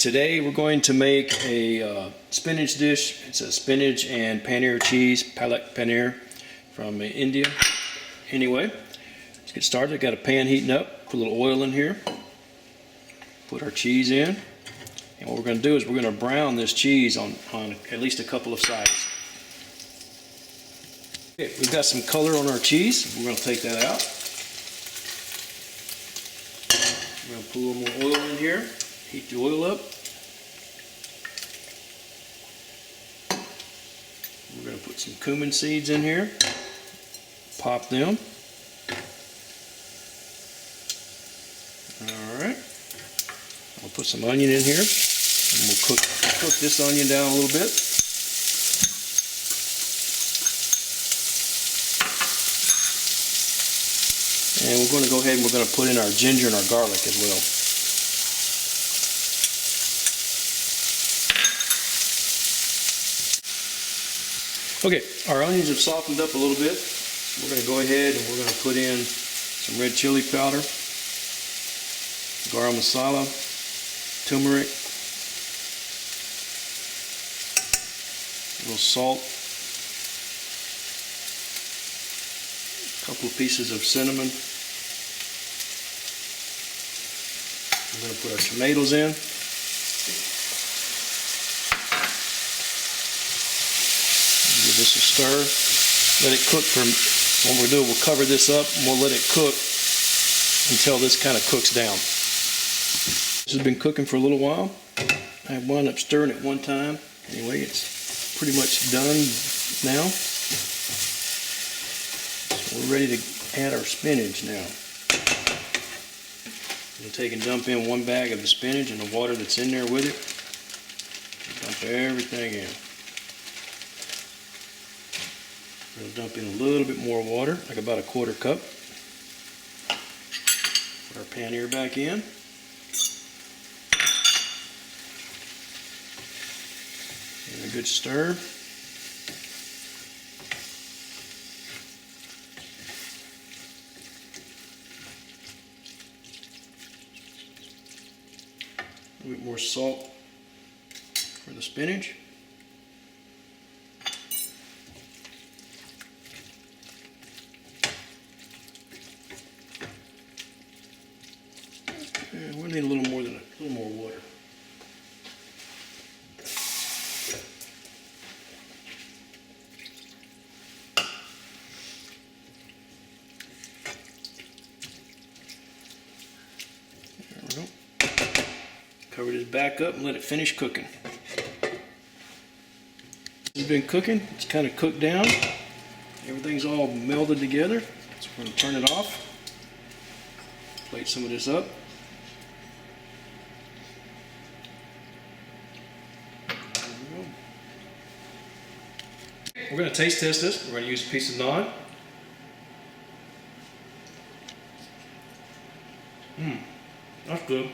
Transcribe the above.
Today we're going to make a spinach dish. It's a spinach and paneer cheese, Palak Paneer from India. Anyway, let's get started. Got a pan heating up. Put a little oil in here. Put our cheese in. And what we're going to do is we're going to brown this cheese on at least a couple of sides. Okay, we've got some color on our cheese. We're going to take that out. We're going to put a little more oil in here. Heat the oil up. We're going to put some cumin seeds in here. Pop them. Alright. I'll put some onion in here. And we'll cook this onion down a little bit. And we're going to go ahead and we're going to put in our ginger and our garlic as well. Okay, our onions have softened up a little bit. We're going to go ahead and we're going to put in some red chili powder, Garam Masala, turmeric, a little salt, a couple of pieces of cinnamon. We're going to put our tomatoes in. Give this a stir. Let it cook for, what we'll do, we'll cover this up and we'll let it cook until this kind of cooks down. This has been cooking for a little while. I wound up stirring it one time. Anyway, it's pretty much done now. So we're ready to add our spinach now. We'll take and dump in one bag of the spinach and the water that's in there with it. Dump everything in. We'll dump in a little bit more water, like about a quarter cup. Put our paneer back in. And a good stir. A little bit more salt for the spinach. We need a little more water. There we go. Cover this back up and let it finish cooking. It's been cooking. It's kind of cooked down. Everything's all melded together. So we're going to turn it off. Plate some of this up. We're going to taste test this. We're going to use a piece of naan. That's good.